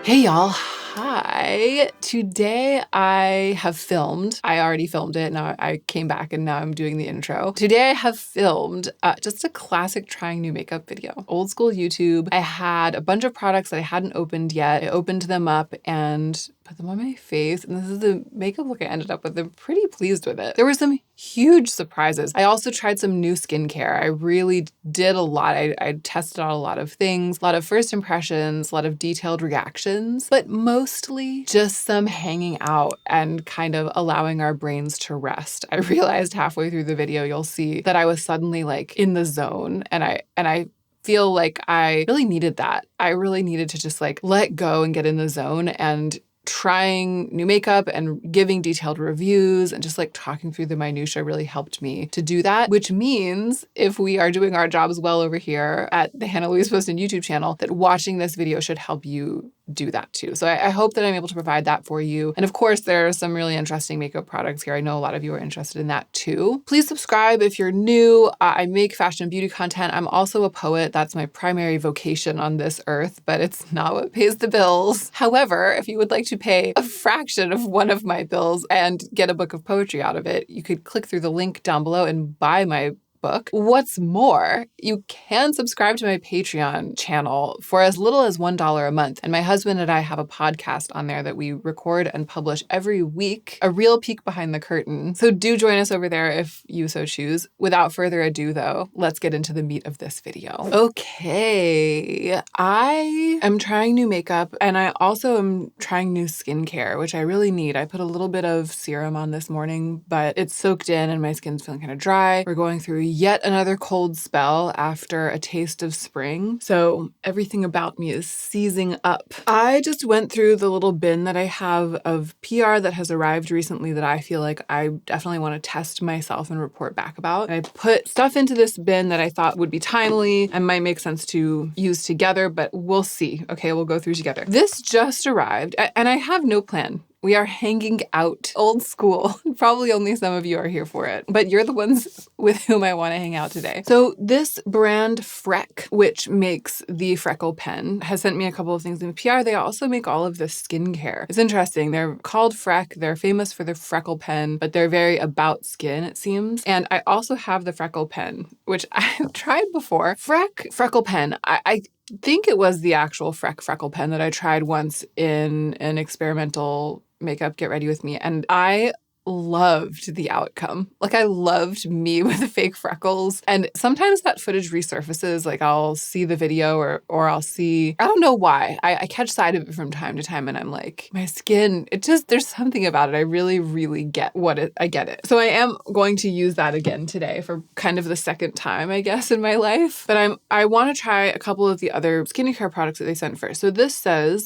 Hey y'all, hi. Today I have filmed. I already filmed it. Now I came back and now I'm doing the intro. Today I have filmed just a classic trying new makeup video. Old school YouTube. I had a bunch of products that I hadn't opened yet. I opened them up and put them on my face, and this is the makeup look I ended up with. I'm pretty pleased with it. There were some huge surprises. I also tried some new skincare. I really did a lot. I tested out a lot of things, a lot of first impressions, a lot of detailed reactions, but mostly just some hanging out and kind of allowing our brains to rest. I realized halfway through the video, you'll see that I was suddenly like in the zone, and I feel like I really needed that. I really needed to just like let go and get in the zone, and trying new makeup and giving detailed reviews and just like talking through the minutia really helped me to do that, which means if we are doing our jobs well over here at the Hannah Louise Poston YouTube channel, that watching this video should help you do that too. So I hope that I'm able to provide that for you. And of course, there are some really interesting makeup products here. I know a lot of you are interested in that too. Please subscribe if you're new. I make fashion and beauty content. I'm also a poet. That's my primary vocation on this earth, but it's not what pays the bills. However, if you would like to pay a fraction of one of my bills and get a book of poetry out of it, you could click through the link down below and buy my book. What's more, you can subscribe to my Patreon channel for as little as $1 a month. And my husband and I have a podcast on there that we record and publish every week, a real peek behind the curtain. So do join us over there if you so choose. Without further ado though, let's get into the meat of this video. Okay, I am trying new makeup and I also am trying new skincare, which I really need. I put a little bit of serum on this morning, but it's soaked in and my skin's feeling kind of dry. We're going through yet another cold spell after a taste of spring. So everything about me is seizing up. I just went through the little bin that I have of PR that has arrived recently that I feel like I definitely want to test myself and report back about. I put stuff into this bin that I thought would be timely and might make sense to use together, but we'll see. Okay, we'll go through together. This just arrived and I have no plan. We are hanging out, old school. Probably only some of you are here for it, but you're the ones with whom I want to hang out today. So this brand Freck, which makes the Freckle pen, has sent me a couple of things in PR. They also make all of this skincare. It's interesting. They're called Freck. They're famous for their Freckle pen, but they're very about skin, it seems. And I also have the Freckle pen, which I've tried before. Freckle pen, I think it was the actual Freckle pen that I tried once in an experimental makeup Get Ready With Me, and I loved the outcome. Like I loved me with fake freckles, and sometimes that footage resurfaces. Like I'll see the video or I'll see, I don't know why, I catch sight of it from time to time and I'm like, my skin, it just, there's something about it. I really get I get it. So I am going to use that again today for kind of the second time, I guess, in my life. But I want to try a couple of the other skincare products that they sent first. So this says,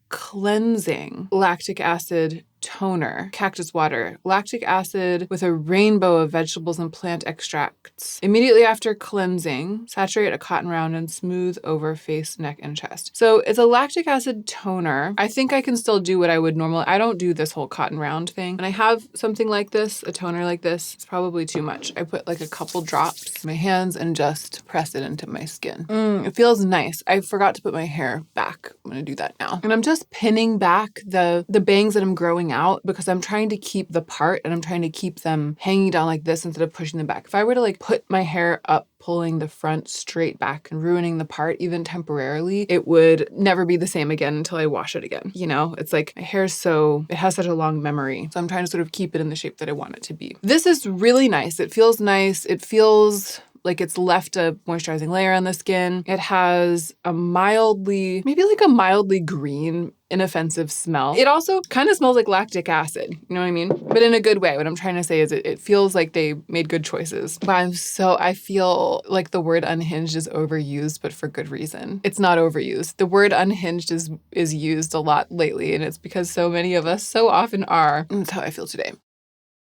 cleansing lactic acid toner, cactus water, lactic acid with a rainbow of vegetables and plant extracts. Immediately after cleansing, saturate a cotton round and smooth over face, neck, and chest. So it's a lactic acid toner. I think I can still do what I would normally. I don't do this whole cotton round thing. And I have something like this, a toner like this. It's probably too much. I put like a couple drops in my hands and just press it into my skin. It feels nice. I forgot to put my hair back. I'm gonna do that now. And I'm just pinning back the bangs that I'm growing out because I'm trying to keep the part and I'm trying to keep them hanging down like this instead of pushing them back. If I were to like put my hair up, pulling the front straight back and ruining the part even temporarily, it would never be the same again until I wash it again. You know, it's like my hair it has such a long memory. So I'm trying to sort of keep it in the shape that I want it to be. This is really nice. It feels nice. It feels like it's left a moisturizing layer on the skin. It has maybe like a mildly green, inoffensive smell. It also kind of smells like lactic acid, you know what I mean? But in a good way. What I'm trying to say is it feels like they made good choices. But I feel like the word unhinged is overused, but for good reason. It's not overused. The word unhinged is used a lot lately, and it's because so many of us so often are. And that's how I feel today.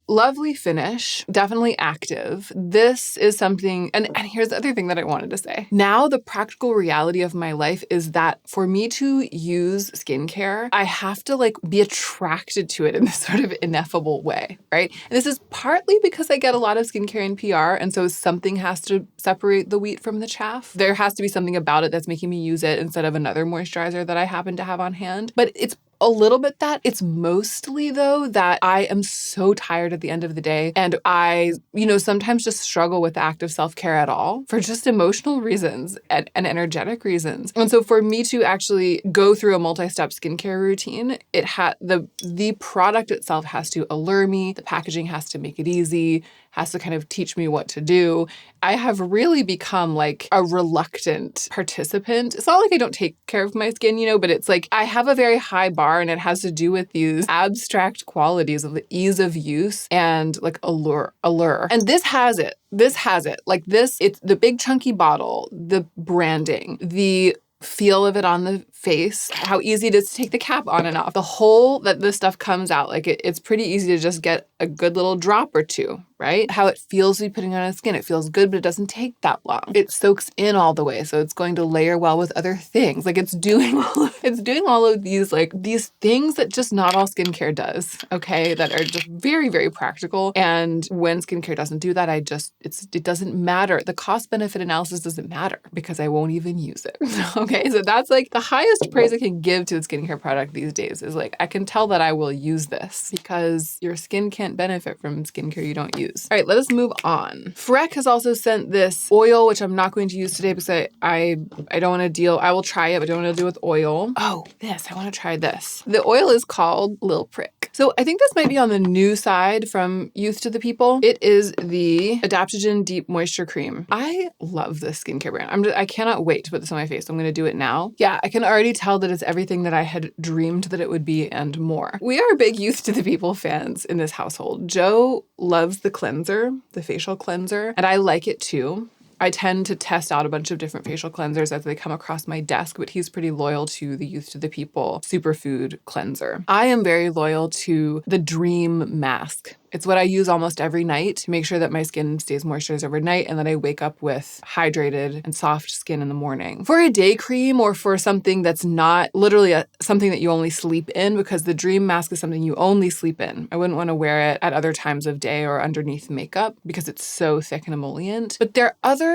lovely finish, definitely active. This is something, and here's the other thing that I wanted to say. Now the practical reality of my life is that for me to use skincare, I have to like be attracted to it in this sort of ineffable way, right? And this is partly because I get a lot of skincare in PR, and so something has to separate the wheat from the chaff. There has to be something about it that's making me use it instead of another moisturizer that I happen to have on hand. But it's a little bit that. It's mostly though that I am so tired at the end of the day, and I, sometimes just struggle with active self-care at all for just emotional reasons and energetic reasons. And so for me to actually go through a multi-step skincare routine, it had the product itself has to allure me, the packaging has to make it easy, has to kind of teach me what to do. I have really become like a reluctant participant. It's not like I don't take care of my skin, but it's like I have a very high bar, and it has to do with these abstract qualities of the ease of use and like allure. And this has it. Like this, it's the big chunky bottle, the branding, the feel of it on the face, how easy it is to take the cap on and off, the hole that this stuff comes out. Like it's pretty easy to just get a good little drop or two, right? How it feels to be putting on the skin. It feels good, but it doesn't take that long. It soaks in all the way, so it's going to layer well with other things. Like it's doing all of these these things that just not all skincare does, okay? That are just very, very practical. And when skincare doesn't do that, it doesn't matter. The cost benefit analysis doesn't matter because I won't even use it. Okay, so that's like the highest praise I can give to a skincare product these days is like, I can tell that I will use this because your skin can't benefit from skincare you don't use. All right, let us move on. Freck has also sent this oil, which I'm not going to use today because I don't want to deal, I will try it, but I don't want to deal with oil. Oh, I want to try this. The oil is called Lil Prick. So I think this might be on the new side from Youth to the People. It is the Adaptogen Deep Moisture Cream. I love this skincare brand. I cannot wait to put this on my face. I'm going to do it now. Yeah, I can already tell that it's everything that I had dreamed that it would be and more. We are big Youth to the People fans in this household. Joe loves the cleanser, the facial cleanser, and I like it too. I tend to test out a bunch of different facial cleansers as they come across my desk, but he's pretty loyal to the Youth to the People Superfood Cleanser. I am very loyal to the Dream Mask. It's what I use almost every night to make sure that my skin stays moisturized overnight and that I wake up with hydrated and soft skin in the morning. For a day cream or for something that's not literally something that you only sleep in, because the Dream Mask is something you only sleep in. I wouldn't want to wear it at other times of day or underneath makeup because it's so thick and emollient. But their other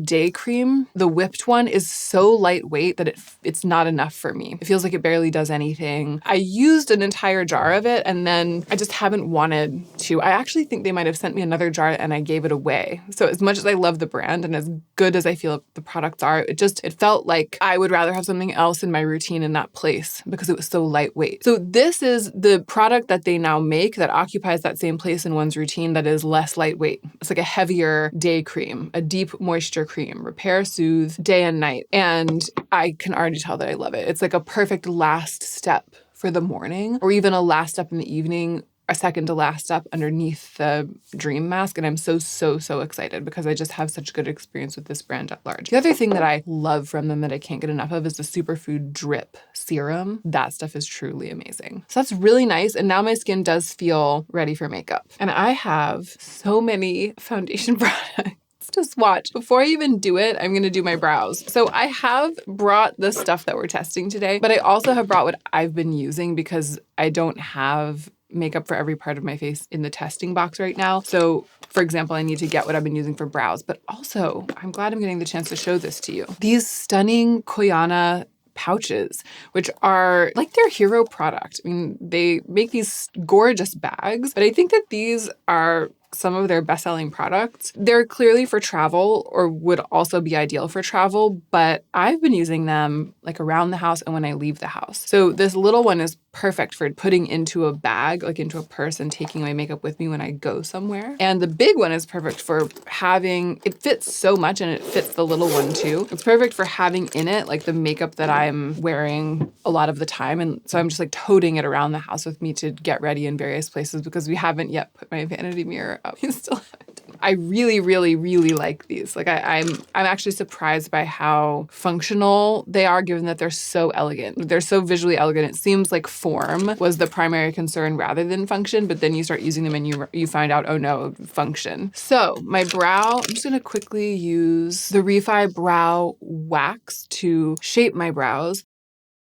day cream, the whipped one, is so lightweight that it's not enough for me. It feels like it barely does anything. I used an entire jar of it and then I just haven't wanted to. I actually think they might have sent me another jar and I gave it away. So as much as I love the brand and as good as I feel the products are, it felt like I would rather have something else in my routine in that place because it was so lightweight. So this is the product that they now make that occupies that same place in one's routine that is less lightweight. It's like a heavier day cream, a deep moisture cream, repair, soothe, day and night. And I can already tell that I love it. It's like a perfect last step for the morning or even a last step in the evening, a second to last step underneath the Dream Mask. And I'm so, so, so excited because I just have such good experience with this brand at large. The other thing that I love from them that I can't get enough of is the Superfood Drip Serum. That stuff is truly amazing. So that's really nice. And now my skin does feel ready for makeup. And I have so many foundation products to swatch. Before I even do it, I'm going to do my brows. So I have brought the stuff that we're testing today, but I also have brought what I've been using because I don't have makeup for every part of my face in the testing box right now. So for example, I need to get what I've been using for brows, but also I'm glad I'm getting the chance to show this to you. These stunning Cuyana pouches, which are like their hero product. I mean, they make these gorgeous bags, but I think that these are some of their best-selling products. They're clearly for travel or would also be ideal for travel, but I've been using them like around the house and when I leave the house. So this little one is perfect for putting into a bag, like into a purse and taking my makeup with me when I go somewhere. And the big one is perfect for having, it fits so much and it fits the little one too. It's perfect for having in it like the makeup that I'm wearing a lot of the time. And so I'm just like toting it around the house with me to get ready in various places because we haven't yet put my vanity mirror up. We still haven't done I really, really, really like these. Like I'm actually surprised by how functional they are, given that they're so elegant. They're so visually elegant. It seems like form was the primary concern rather than function, but then you start using them and you find out, oh no, function. So my brow, I'm just gonna quickly use the Refi Brow Wax to shape my brows.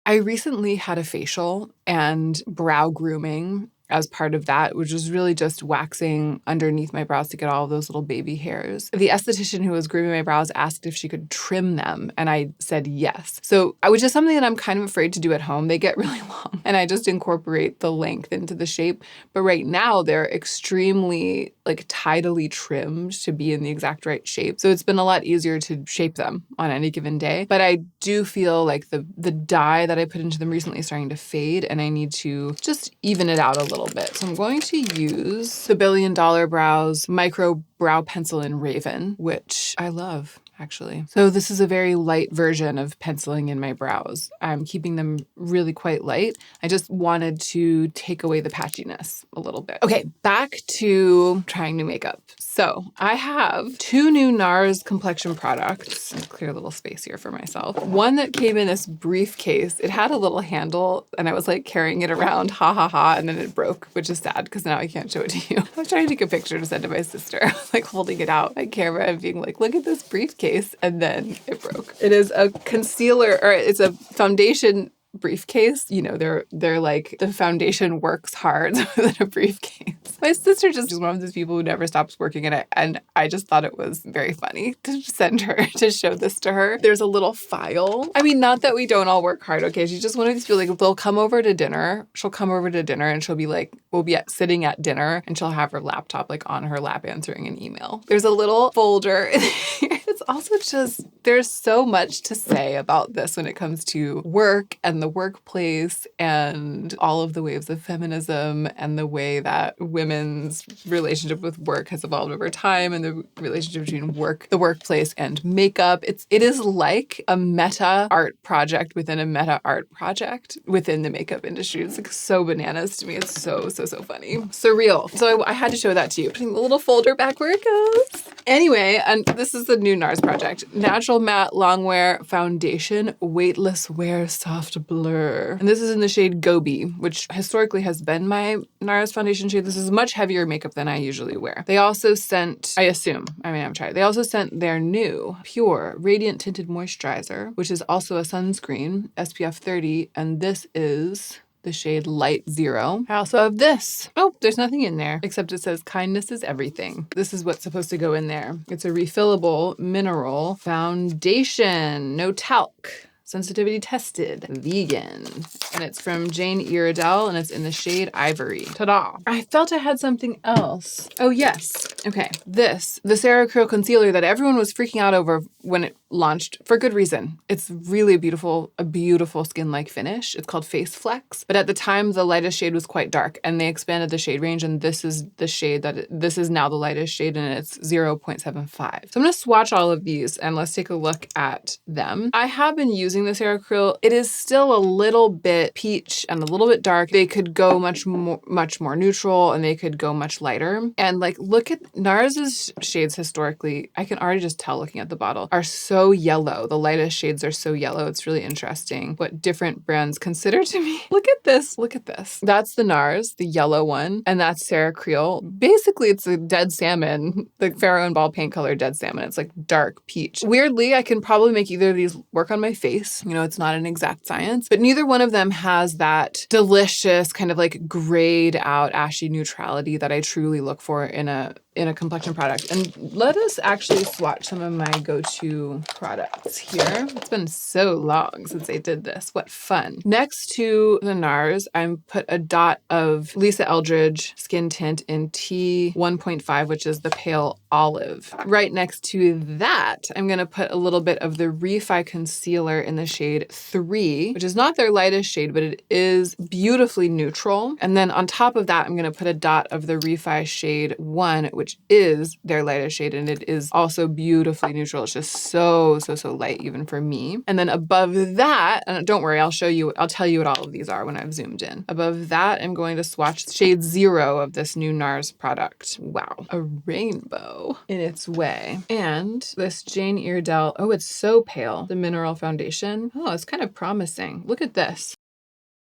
I recently had a facial and brow grooming as part of that, which was really just waxing underneath my brows to get all of those little baby hairs. The esthetician who was grooming my brows asked if she could trim them, and I said yes. So, which is something that I'm kind of afraid to do at home. They get really long, and I just incorporate the length into the shape. But right now, they're extremely like tidily trimmed to be in the exact right shape. So it's been a lot easier to shape them on any given day. But I do feel like the dye that I put into them recently is starting to fade, and I need to just even it out a little bit. So I'm going to use the Billion Dollar Brows Micro Brow Pencil in Raven, which I love, actually. So this is a very light version of penciling in my brows. I'm keeping them really quite light. I just wanted to take away the patchiness a little bit. Okay, back to trying new makeup. So I have 2 new NARS complexion products. Clear a little space here for myself. One that came in this briefcase. It had a little handle and I was like carrying it around, ha ha ha, and then it broke, which is sad because now I can't show it to you. I was trying to take a picture to send to my sister. I was like holding it out my camera and being like, look at this briefcase, and then it broke. It is a concealer, or it's a foundation briefcase. You know, they're like, the foundation works hard than a briefcase. My sister just is one of those people who never stops working in it, and I just thought it was very funny to send her to show this to her. There's a little file. I mean, not that we don't all work hard, okay? She's just one of these people, like, they'll come over to dinner. She'll come over to dinner and she'll be like, we'll be sitting at dinner and she'll have her laptop like on her lap answering an email. There's a little folder. It's also just, there's so much to say about this when it comes to work and the workplace and all of the waves of feminism and the way that women's relationship with work has evolved over time and the relationship between the workplace and makeup. It is like a meta art project within a meta art project within the makeup industry. It's like so bananas to me. It's so funny. Surreal. So I had to show that to you. Putting the little folder back where it goes. Anyway, and this is the new NARS project. Natural Matte Long Wear Foundation Weightless Wear Soft Blur. And this is in the shade Gobi, which historically has been my NARS foundation shade. This is much heavier makeup than I usually wear. They also sent, I haven't tried. They also sent their new Pure Radiant Tinted Moisturizer, which is also a sunscreen, SPF 30, and this is the shade Light Zero. I also have this. Oh, there's nothing in there except it says kindness is everything. This is what's supposed to go in there. It's a refillable mineral foundation, no talc. Sensitivity tested, vegan. And it's from Jane Iredale and it's in the shade Ivory. Ta-da. I felt I had something else. Oh yes. Okay. The Sarah Creal concealer that everyone was freaking out over when it launched for good reason. It's really a beautiful skin-like finish. It's called Face Flex. But at the time, the lightest shade was quite dark and they expanded the shade range and this is the shade this is now the lightest shade and it's 0.75. So I'm going to swatch all of these and let's take a look at them. I have been using the Sarah Creal. It is still a little bit peach and a little bit dark. They could go much more neutral and they could go much lighter. And like, look at NARS's shades historically. I can already just tell looking at the bottle are so yellow. The lightest shades are so yellow. It's really interesting what different brands consider to me. Look at this. Look at this. That's the NARS, the yellow one. And that's Sarah Creal. Basically, it's a dead salmon, the Pharaoh and Ball paint color dead salmon. It's like dark peach. Weirdly, I can probably make either of these work on my face. You know, it's not an exact science, but neither one of them has that delicious kind of like grayed out ashy neutrality that I truly look for in a complexion product. And let us actually swatch some of my go-to products here. It's been so long since I did this. What fun. Next to the NARS, I put a dot of Lisa Eldridge Skin Tint in T1.5, which is the pale olive. Right next to that, I'm going to put a little bit of the Refi Concealer in the shade 3, which is not their lightest shade, but it is beautifully neutral. And then on top of that, I'm going to put a dot of the Refi shade 1, which which is their lightest shade, and it is also beautifully neutral. It's just so light even for me. And then above that, and don't worry, I'll tell you what all of these are when I've zoomed in. Above that, I'm going to swatch shade 0 of this new NARS product. Wow, a rainbow in its way. And this Jane Iredale, oh, it's so pale, the mineral foundation. Oh, it's kind of promising. Look at this.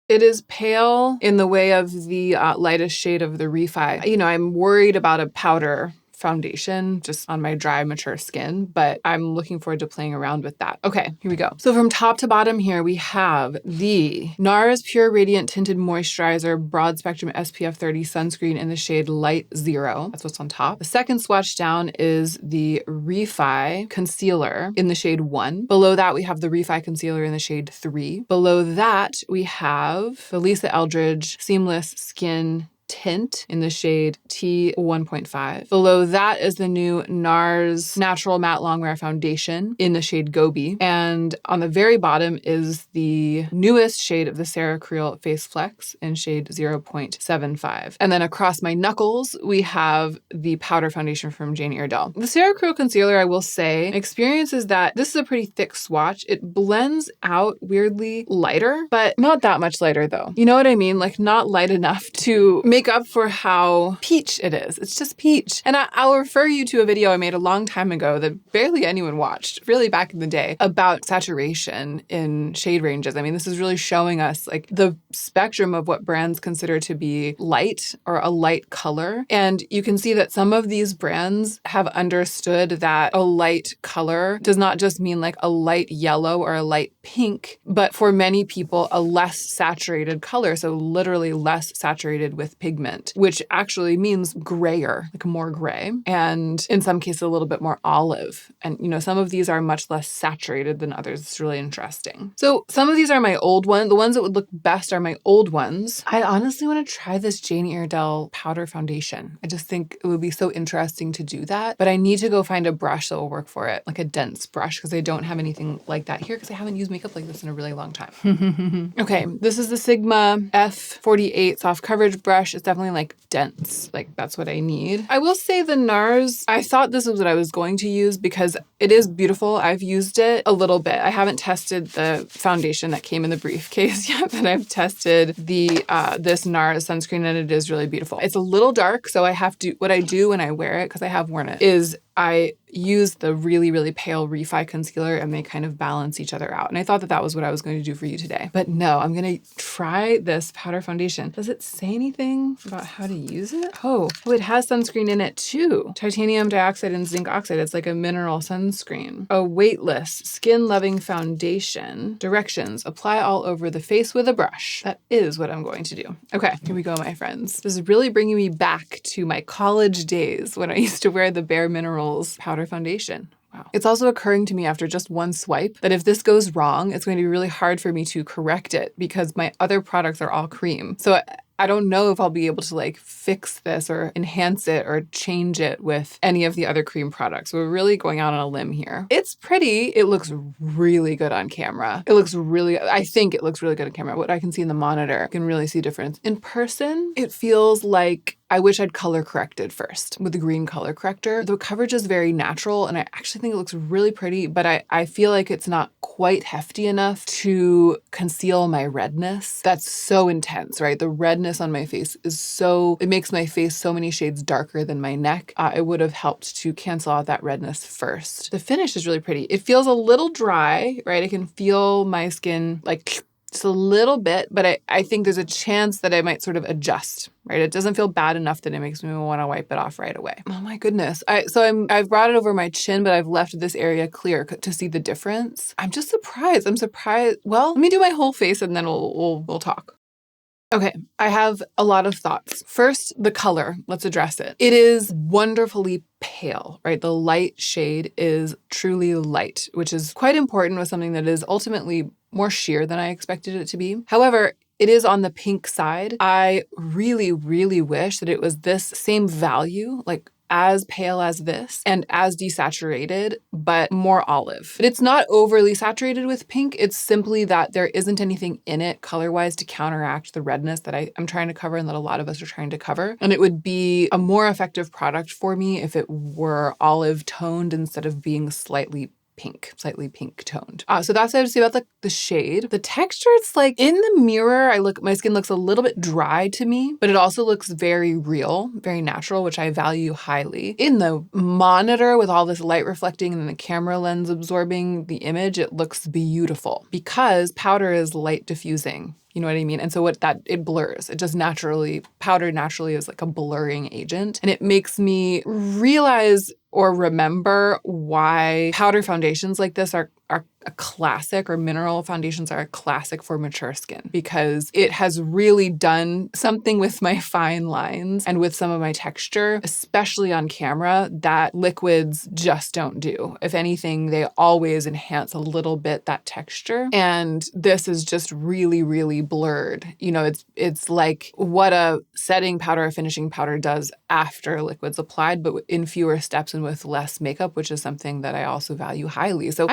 It is pale in the way of the lightest shade of the Refi. You know, I'm worried about a powder foundation just on my dry, mature skin, but I'm looking forward to playing around with that. Okay, here we go. So from top to bottom here, we have the NARS Pure Radiant Tinted Moisturizer Broad Spectrum SPF 30 Sunscreen in the shade Light 0. That's what's on top. The second swatch down is the Refi Concealer in the shade 1. Below that, we have the Refi Concealer in the shade 3. Below that, we have the Lisa Eldridge Seamless Skin Tint in the shade T1.5. Below that is the new NARS Natural Matte Longwear Foundation in the shade Gobi. And on the very bottom is the newest shade of the Sarah Creal Face Flex in shade 0.75. And then across my knuckles, we have the powder foundation from Jane Iredale. The Sarah Creal concealer, I will say, my experience is that this is a pretty thick swatch. It blends out weirdly lighter, but not that much lighter though. You know what I mean? Like not light enough to make up for how peach it is. It's just peach. And I'll refer you to a video I made a long time ago that barely anyone watched, really back in the day, about saturation in shade ranges. I mean, this is really showing us like the spectrum of what brands consider to be light or a light color. And you can see that some of these brands have understood that a light color does not just mean like a light yellow or a light pink, but for many people, a less saturated color. So literally less saturated with pigment, which actually means grayer, like more gray, and in some cases a little bit more olive. And you know, some of these are much less saturated than others. It's really interesting. So some of these are my old ones. The ones that would look best are my old ones. I honestly want to try this Jane Iredale powder foundation. I just think it would be so interesting to do that, but I need to go find a brush that will work for it, like a dense brush, because I don't have anything like that here because I haven't used makeup like this in a really long time. Okay, this is the Sigma F48 soft coverage brush. It's definitely like dense, like that's what I need. I will say the NARS, I thought this was what I was going to use because it is beautiful. I've used it a little bit. I haven't tested the foundation that came in the briefcase yet, but I've tested the this NARS sunscreen and it is really beautiful. It's a little dark, so I have to, what I do when I wear it, because I have worn it, is I use the really, really pale Refi concealer and they kind of balance each other out. And I thought that that was what I was going to do for you today. But no, I'm going to try this powder foundation. Does it say anything about how to use it? Oh, it has sunscreen in it too. Titanium dioxide and zinc oxide. It's like a mineral sunscreen. A weightless, skin-loving foundation. Directions: apply all over the face with a brush. That is what I'm going to do. Okay, here we go, my friends. This is really bringing me back to my college days when I used to wear the Bare Minerals powder foundation. Wow. It's also occurring to me after just one swipe that if this goes wrong, it's going to be really hard for me to correct it because my other products are all cream. So I don't know if I'll be able to like fix this or enhance it or change it with any of the other cream products. We're really going out on a limb here. It's pretty. It looks really good on camera. I think it looks really good on camera. What I can see in the monitor, I can really see a difference. In person, it feels like I wish I'd color corrected first with the green color corrector. The coverage is very natural and I actually think it looks really pretty, but I feel like it's not quite hefty enough to conceal my redness. That's so intense, right? The redness on my face is it makes my face so many shades darker than my neck. It would have helped to cancel out that redness first. The finish is really pretty. It feels a little dry, right? I can feel my skin like just a little bit, but I think there's a chance that I might sort of adjust, right? It doesn't feel bad enough that it makes me want to wipe it off right away. Oh my goodness. I've brought it over my chin, but I've left this area clear to see the difference. I'm just surprised. I'm surprised. Well, let me do my whole face and then we'll talk. Okay, I have a lot of thoughts. First, the color. Let's address it. It is wonderfully pale, right? The light shade is truly light, which is quite important with something that is ultimately more sheer than I expected it to be. However, it is on the pink side. I really, really wish that it was this same value, like as pale as this and as desaturated, but more olive. But it's not overly saturated with pink. It's simply that there isn't anything in it color-wise to counteract the redness that I'm trying to cover and that a lot of us are trying to cover. And it would be a more effective product for me if it were olive toned instead of being slightly pink toned. So that's what I have to say about the shade. The texture, it's like in the mirror, my skin looks a little bit dry to me, but it also looks very real, very natural, which I value highly. In the monitor with all this light reflecting and the camera lens absorbing the image, it looks beautiful because powder is light diffusing. You know what I mean? And so it blurs. It just powder naturally is like a blurring agent. And it makes me realize or remember why powder foundations like this are a classic, or mineral foundations are a classic for mature skin, because it has really done something with my fine lines and with some of my texture, especially on camera, that liquids just don't do. If anything, they always enhance a little bit that texture. And this is just really, really blurred. You know, it's like what a setting powder, a finishing powder does after liquid's applied, but in fewer steps and with less makeup, which is something that I also value highly. So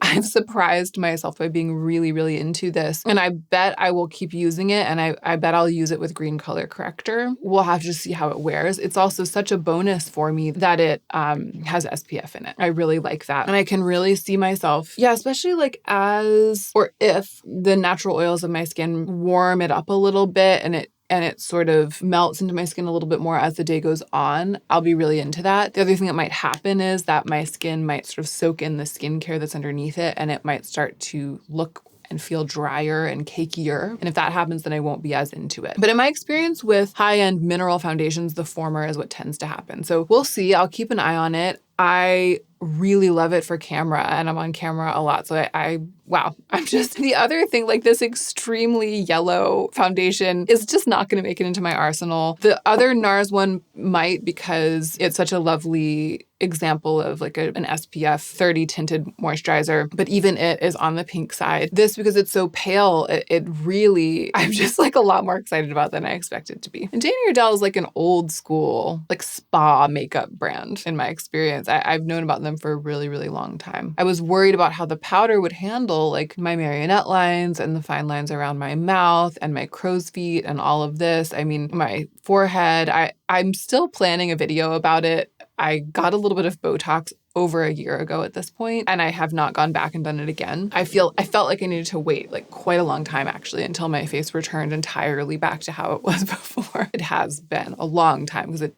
I've surprised myself by being really, really into this. And I bet I will keep using it. And I bet I'll use it with green color corrector. We'll have to just see how it wears. It's also such a bonus for me that it has SPF in it. I really like that. And I can really see myself, especially like if the natural oils of my skin warm it up a little bit and it sort of melts into my skin a little bit more as the day goes on, I'll be really into that. The other thing that might happen is that my skin might sort of soak in the skincare that's underneath it, and it might start to look and feel drier and cakier. And if that happens, then I won't be as into it. But in my experience with high-end mineral foundations, the former is what tends to happen. So we'll see. I'll keep an eye on it. I really love it for camera, and I'm on camera a lot. So I'm just, the other thing, like this extremely yellow foundation is just not going to make it into my arsenal. The other NARS one might, because it's such a lovely example of like an SPF 30 tinted moisturizer, but even it is on the pink side. This, because it's so pale, it really, I'm just like a lot more excited about than I expected to be. And Jane Iredale is like an old school, like spa makeup brand in my experience. I've known about them for a really, really long time. I was worried about how the powder would handle like my marionette lines and the fine lines around my mouth and my crow's feet and all of this. I mean, my forehead, I'm still planning a video about it. I got a little bit of Botox over a year ago at this point, and I have not gone back and done it again. I felt like I needed to wait like quite a long time actually until my face returned entirely back to how it was before. It has been a long time because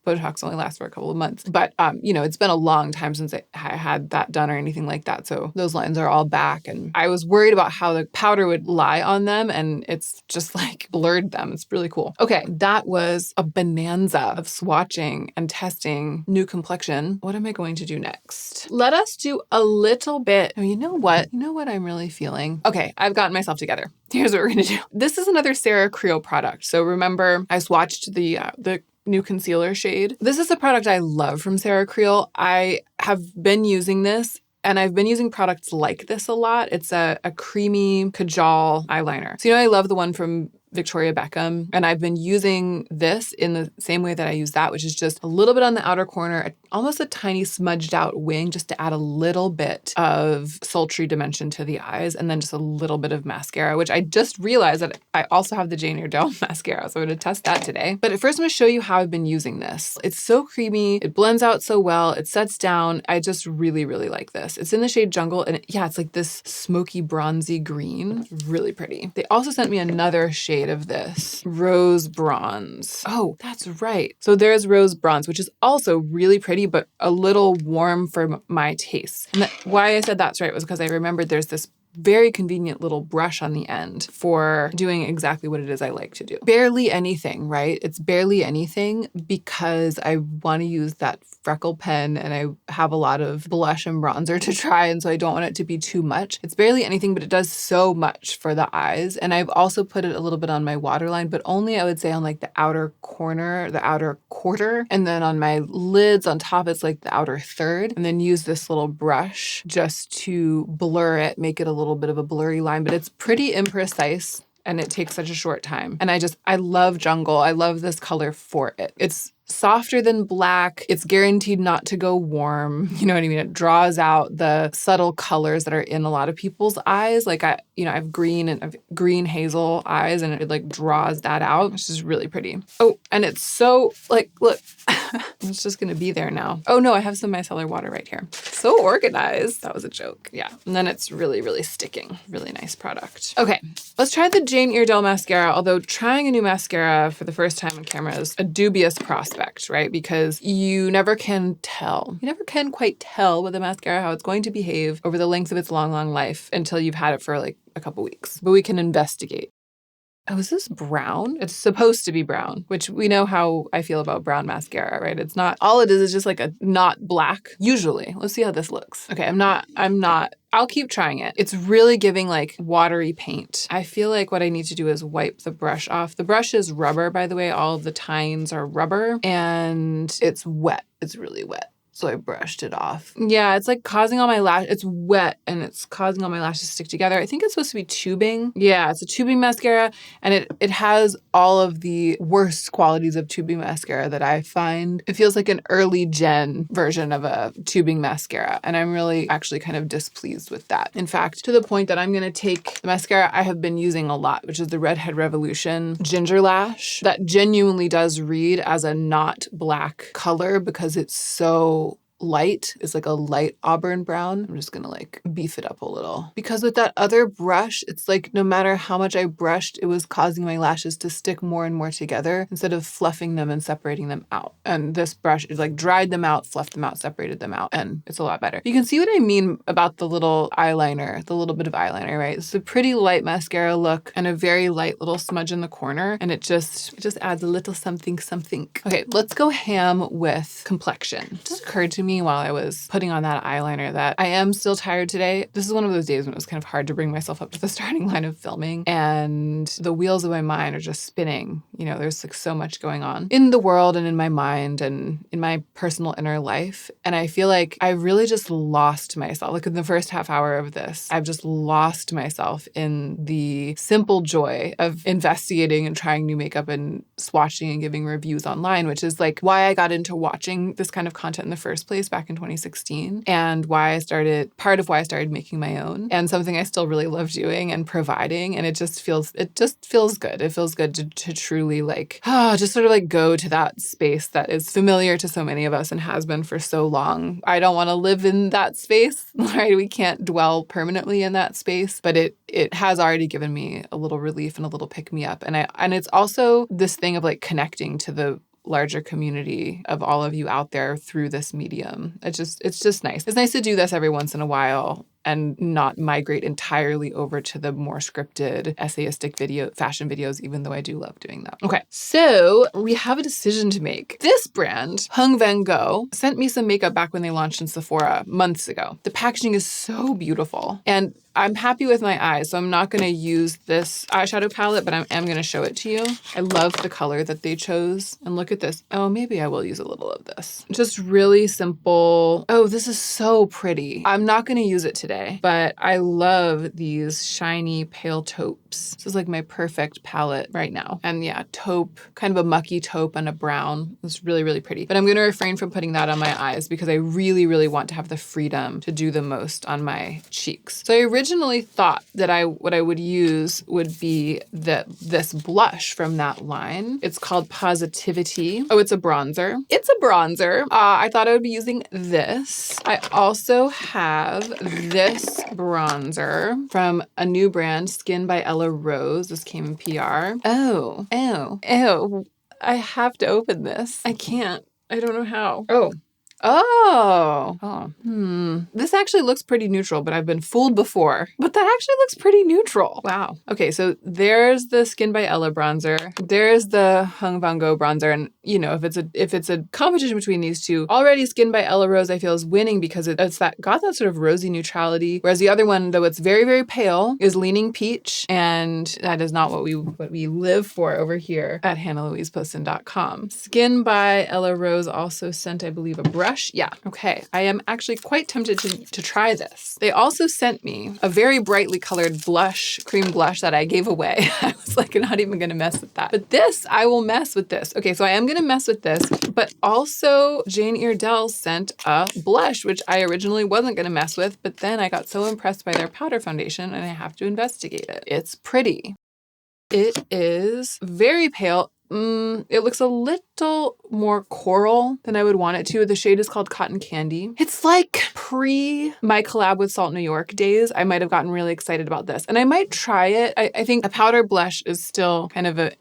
Botox only lasts for a couple of months. But it's been a long time since I had that done or anything like that. So those lines are all back, and I was worried about how the powder would lie on them, and it's just like blurred them. It's really cool. Okay, that was a bonanza of swatching and testing new Complexion. What am I going to do next? Let us do a little bit. Oh, you know what I'm really feeling? Okay, I've gotten myself together. Here's what we're going to do. This is another Sarah Creal product. So remember, I swatched the new concealer shade. This is a product I love from Sarah Creal. I have been using this, and I've been using products like this a lot. It's a creamy Kajal eyeliner. So I love the one from Victoria Beckham, and I've been using this in the same way that I use that, which is just a little bit on the outer corner, almost a tiny smudged out wing, just to add a little bit of sultry dimension to the eyes, and then just a little bit of mascara, which I just realized that I also have the Jane Iredale mascara, so I'm going to test that today. But at first I'm going to show you how I've been using this. It's so creamy, it blends out so well, it sets down. I just really, really like this. It's in the shade Jungle, and it's like this smoky bronzy green, really pretty. They also sent me another shade of this, Rose Bronze. Oh, that's right. So there's Rose Bronze, which is also really pretty, but a little warm for my taste. And why I said that's right was because I remembered there's this very convenient little brush on the end for doing exactly what it is I like to do. Barely anything, right? It's barely anything because I want to use that freckle pen and I have a lot of blush and bronzer to try, and so I don't want it to be too much. It's barely anything, but it does so much for the eyes. And I've also put it a little bit on my waterline, but only I would say on like the outer corner, the outer quarter, and then on my lids on top, it's like the outer third, and then use this little brush just to blur it, make it a little bit of a blurry line, but it's pretty imprecise and it takes such a short time. And I love Jungle. I love this color for it. It's softer than black. It's guaranteed not to go warm. You know what I mean? It draws out the subtle colors that are in a lot of people's eyes. Like I have green hazel eyes, and it like draws that out. It's just really pretty. Oh, and it's so like, look, it's just gonna be there now. Oh no, I have some micellar water right here. So organized. That was a joke. Yeah. And then it's really, really sticking. Really nice product. Okay, let's try the Jane Iredale mascara. Although trying a new mascara for the first time on camera is a dubious prospect, right? Because you never can tell. You never can quite tell with a mascara how it's going to behave over the length of its long, long life until you've had it for like a couple weeks. But we can investigate. Oh, is this brown? It's supposed to be brown, which we know how I feel about brown mascara, right? It's not, all it is just like a not black, usually. Let's see how this looks. Okay, I'll keep trying it. It's really giving like watery paint. I feel like what I need to do is wipe the brush off. The brush is rubber, by the way. All of the tines are rubber, and it's wet. It's really wet. So I brushed it off. Yeah, it's like causing all my it's wet and it's causing all my lashes to stick together. I think it's supposed to be tubing. Yeah, it's a tubing mascara, and it has all of the worst qualities of tubing mascara that I find. It feels like an early gen version of a tubing mascara, and I'm really actually kind of displeased with that. In fact, to the point that I'm gonna take the mascara I have been using a lot, which is the Redhead Revolution Ginger Lash. That genuinely does read as a not black color because it's so light. It's like a light auburn brown. I'm just gonna like beef it up a little. Because with that other brush, it's like no matter how much I brushed, it was causing my lashes to stick more and more together instead of fluffing them and separating them out. And this brush is like dried them out, fluffed them out, separated them out, and it's a lot better. You can see what I mean about the little eyeliner, the little bit of eyeliner, right? It's a pretty light mascara look and a very light little smudge in the corner, and it just adds a little something, something. Okay, let's go ham with Complexion. It just occurred to me while I was putting on that eyeliner that I am still tired today. This is one of those days when it was kind of hard to bring myself up to the starting line of filming, and the wheels of my mind are just spinning. You know, there's like so much going on in the world and in my mind and in my personal inner life. And I feel like I really just lost myself. Like in the first half hour of this, I've just lost myself in the simple joy of investigating and trying new makeup and swatching and giving reviews online, which is like why I got into watching this kind of content in the first place back in 2016, and part of why I started making my own, and something I still really love doing and providing. And it just feels good. It feels good to truly like, just sort of like go to that space that is familiar to so many of us and has been for so long. I don't want to live in that space, right? We can't dwell permanently in that space, but it has already given me a little relief and a little pick me up. And it's also this thing of like connecting to the larger community of all of you out there through this medium. It's just nice. It's nice to do this every once in a while and not migrate entirely over to the more scripted, essayistic fashion videos, even though I do love doing that. Okay, so we have a decision to make. This brand, Vanngo, sent me some makeup back when they launched in Sephora months ago. The packaging is so beautiful, and I'm happy with my eyes, so I'm not going to use this eyeshadow palette, but I am going to show it to you. I love the color that they chose. And look at this. Oh, maybe I will use a little of this. Just really simple. Oh, this is so pretty. I'm not going to use it today, but I love these shiny pale taupes. This is like my perfect palette right now. And yeah, taupe, kind of a mucky taupe and a brown. It's really, really pretty. But I'm going to refrain from putting that on my eyes because I really, really want to have the freedom to do the most on my cheeks. So I originally thought that what I would use would be this blush from that line. It's called Positivity. Oh, it's a bronzer. It's a bronzer. I thought I would be using this. I also have this bronzer from a new brand, Skin by Ella Rose. This came in PR. Oh. I have to open this. I can't. I don't know how. This actually looks pretty neutral, but I've been fooled before. But that actually looks pretty neutral. Wow. Okay, so there's the Skin by Ella bronzer. There's the Vanngo bronzer. And you know, if it's a competition between these two, already Skin by Ella Rose I feel is winning because it's got that sort of rosy neutrality. Whereas the other one, though it's very, very pale, is leaning peach. And that is not what we live for over here at HannahLouisePoston.com. Skin by Ella Rose also sent, I believe, a brush brush? Yeah. Okay. I am actually quite tempted to try this. They also sent me a very brightly colored blush, cream blush that I gave away. I was like, not even gonna mess with that. But this, I will mess with this. Okay, so I am gonna mess with this, but also Jane Iredale sent a blush, which I originally wasn't gonna mess with, but then I got so impressed by their powder foundation and I have to investigate it. It's pretty. It is very pale. It looks a little more coral than I would want it to. The shade is called Cotton Candy. It's like pre my collab with Salt New York days. I might have gotten really excited about this and I might try it. I think a powder blush is still kind of a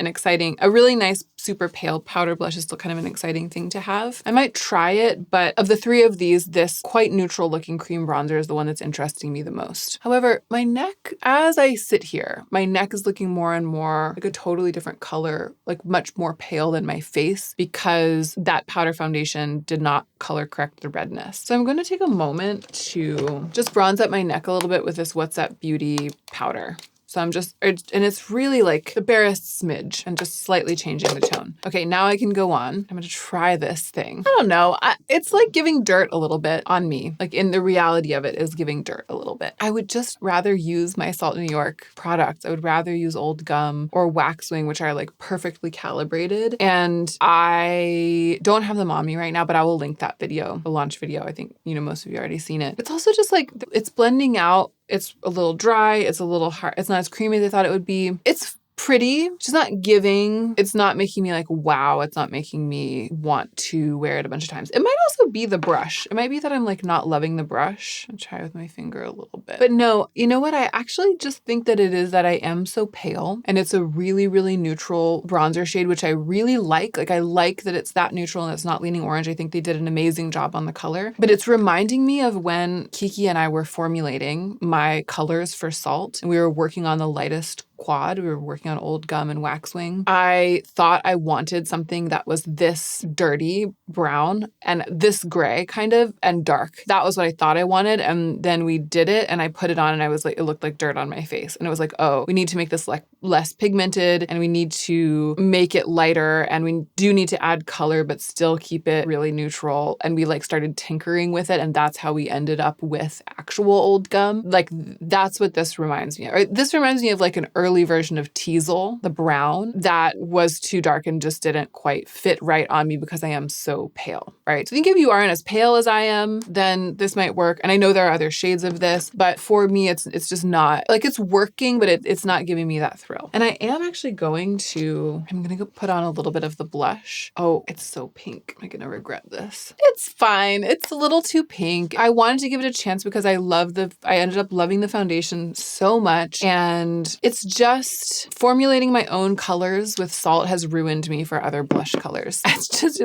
really nice, super pale powder blush is still kind of an exciting thing to have. I might try it, but of the three of these, this quite neutral looking cream bronzer is the one that's interesting me the most. However, my neck, as I sit here, my neck is looking more and more like a totally different color, like much more pale than my face because that powder foundation did not color correct the redness. So I'm going to take a moment to just bronze up my neck a little bit with this What's Up Beauty powder. So I'm just, and it's really like the barest smidge and just slightly changing the tone. Okay, now I can go on. I'm gonna try this thing. I don't know, it's like giving dirt a little bit on me. Like in the reality of it is giving dirt a little bit. I would just rather use my Salt New York products. I would rather use Old Gum or Waxwing, which are like perfectly calibrated. And I don't have them on me right now, but I will link that video, the launch video. I think, most of you already seen it. It's also just like, it's blending out. It's a little dry. It's a little hard. It's not as creamy as I thought it would be. It's pretty. It's not giving. It's not making me like, wow. It's not making me want to wear it a bunch of times. It might also be the brush. It might be that I'm like not loving the brush. I'll try with my finger a little bit. But no, you know what? I actually just think that it is that I am so pale and it's a really, really neutral bronzer shade, which I really like. Like I like that it's that neutral and it's not leaning orange. I think they did an amazing job on the color, but it's reminding me of when Kiki and I were formulating my colors for Salt and we were working on the lightest quad. We were working on Old Gum and Waxwing. I thought I wanted something that was this dirty brown and this gray kind of and dark. That was what I thought I wanted. And then we did it and I put it on and I was like, it looked like dirt on my face. And it was like, oh, we need to make this like less pigmented and we need to make it lighter and we do need to add color, but still keep it really neutral. And we like started tinkering with it. And that's how we ended up with actual Old Gum. Like that's what this reminds me of. Or this reminds me of like an early version of Teasel, the brown, that was too dark and just didn't quite fit right on me because I am so pale, right? So I think if you aren't as pale as I am, then this might work. And I know there are other shades of this, but for me, it's just not, like it's working, but it's not giving me that thrill. And I am actually I'm going to go put on a little bit of the blush. Oh, it's so pink. I'm going to regret this. It's fine. It's a little too pink. I wanted to give it a chance because I ended up loving the foundation so much. And it's just formulating my own colors with Salt has ruined me for other blush colors.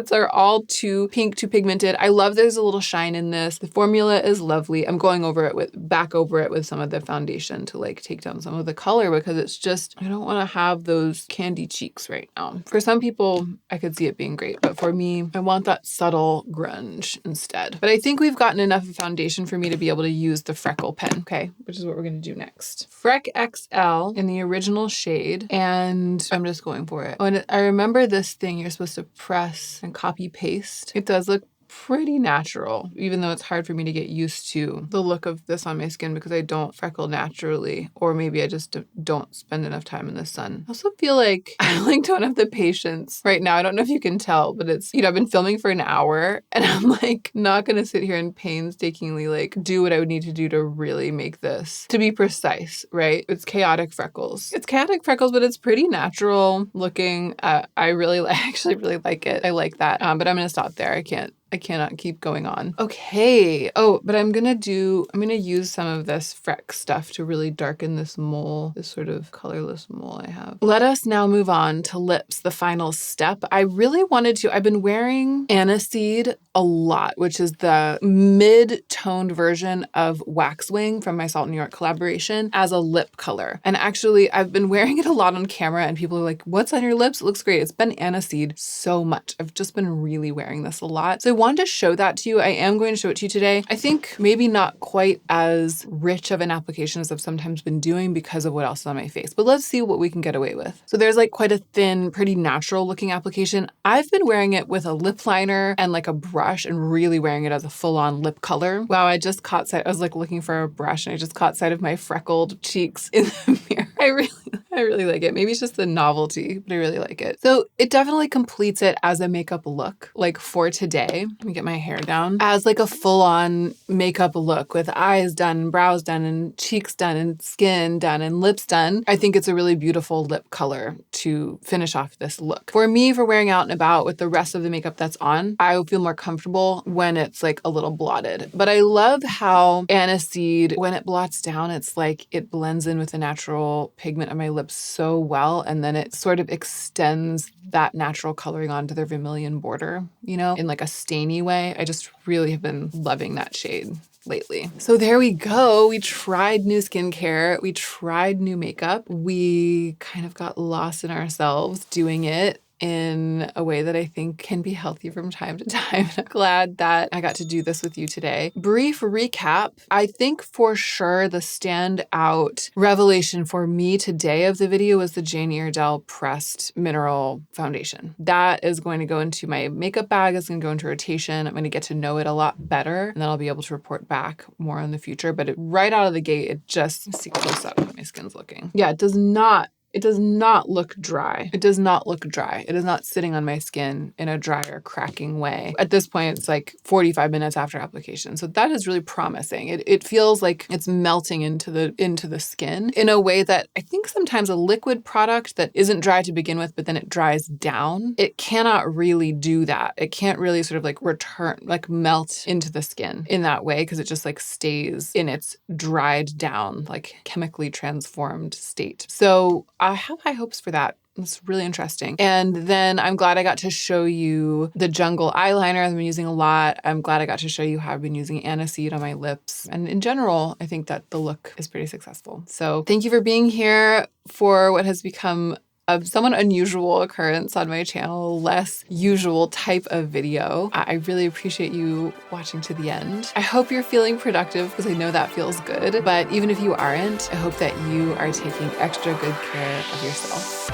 They're all too pink, too pigmented. I love there's a little shine in this. The formula is lovely. I'm going back over it with some of the foundation to like take down some of the color because it's just, I don't want to have those candy cheeks right now. For some people, I could see it being great, but for me, I want that subtle grunge instead. But I think we've gotten enough of foundation for me to be able to use the Freckle pen, okay? Which is what we're going to do next. Freck XL in the original shade, and I'm just going for it. Oh, and I remember this thing you're supposed to press and copy paste. It does look pretty natural, even though it's hard for me to get used to the look of this on my skin because I don't freckle naturally, or maybe I just don't spend enough time in the sun. I also feel like I like don't have the patience right now. I don't know if you can tell, but it's, I've been filming for an hour and I'm like not gonna sit here and painstakingly like do what I would need to do to really make this, to be precise, right? It's chaotic freckles. It's chaotic freckles, but it's pretty natural looking. I actually really like it. I like that. But I'm gonna stop there. I cannot keep going on. Okay. Oh, but I'm gonna use some of this Freck stuff to really darken this mole, this sort of colorless mole I have. Let us now move on to lips, the final step. I've been wearing Aniseed a lot, which is the mid-toned version of Waxwing from my Salt New York collaboration as a lip color. And actually, I've been wearing it a lot on camera and people are like, what's on your lips? It looks great. It's been Aniseed so much. I've just been really wearing this a lot. So I wanted to show that to you. I am going to show it to you today. I think maybe not quite as rich of an application as I've sometimes been doing because of what else is on my face, but let's see what we can get away with. So there's like quite a thin, pretty natural looking application. I've been wearing it with a lip liner and like a brush and really wearing it as a full-on lip color. Wow, I just caught sight. I was like looking for a brush and I just caught sight of my freckled cheeks in the mirror. I really like it. Maybe it's just the novelty, but I really like it. So it definitely completes it as a makeup look. Like for today, let me get my hair down, as like a full-on makeup look with eyes done, brows done, and cheeks done, and skin done, and lips done. I think it's a really beautiful lip color to finish off this look. For me, for wearing out and about with the rest of the makeup that's on, I would feel more comfortable when it's like a little blotted. But I love how aniseed, when it blots down, it's like it blends in with the natural pigment of my lips so well, and then it sort of extends that natural coloring onto the vermilion border, you know, in like a stainy way. I just really have been loving that shade lately. So there we go. We tried new skincare. We tried new makeup. We kind of got lost in ourselves doing it in a way that I think can be healthy from time to time. I'm glad that I got to do this with you today. Brief recap. I think for sure the standout revelation for me today of the video was the Jane Iredale Pressed Mineral Foundation. That is going to go into my makeup bag. It's going to go into rotation. I'm going to get to know it a lot better, and then I'll be able to report back more in the future. But right out of the gate, it just, let's see close up how my skin's looking. Yeah, it does not look dry. It does not look dry. It is not sitting on my skin in a dry or cracking way. At this point, it's like 45 minutes after application. So that is really promising. It feels like it's melting into the skin in a way that I think sometimes a liquid product that isn't dry to begin with, but then it dries down, it cannot really do that. It can't really sort of like melt into the skin in that way because it just like stays in its dried down, like chemically transformed state. So I have high hopes for that. It's really interesting. And then I'm glad I got to show you the Jungle eyeliner I've been using a lot. I'm glad I got to show you how I've been using aniseed on my lips. And in general, I think that the look is pretty successful. So thank you for being here for what has become a somewhat unusual occurrence on my channel, less usual type of video. I really appreciate you watching to the end. I hope you're feeling productive because I know that feels good. But even if you aren't, I hope that you are taking extra good care of yourself.